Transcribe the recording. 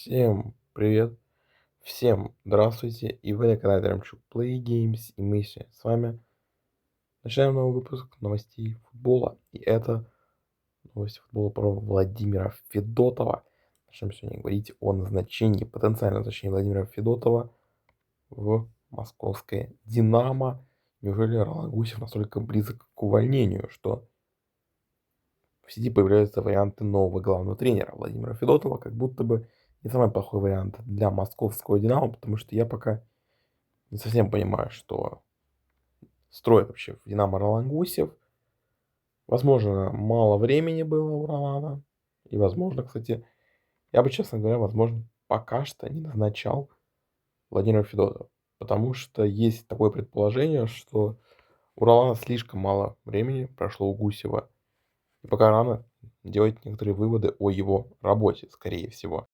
Всем привет, всем здравствуйте, и вы на канале Ремчук Play Games, и мы сегодня с вами начинаем новый выпуск новостей футбола, и это новости футбола про Владимира Федотова. Начнем сегодня говорить о назначении, потенциальном назначении Владимира Федотова в московское «Динамо». Неужели Ролан Гусев настолько близок к увольнению, что в сети появляются варианты нового главного тренера Владимира Федотова, как будто бы не самый плохой вариант для московского «Динамо», потому что я пока не совсем понимаю, что строит вообще в «Динамо» Ролан Гусев. Возможно, мало времени было у Ролана. И, возможно, кстати, я бы, честно говоря, возможно, пока что не назначал Владимира Федотова. Потому что есть такое предположение, что у Ролана слишком мало времени прошло у Гусева. И пока рано делать некоторые выводы о его работе, скорее всего.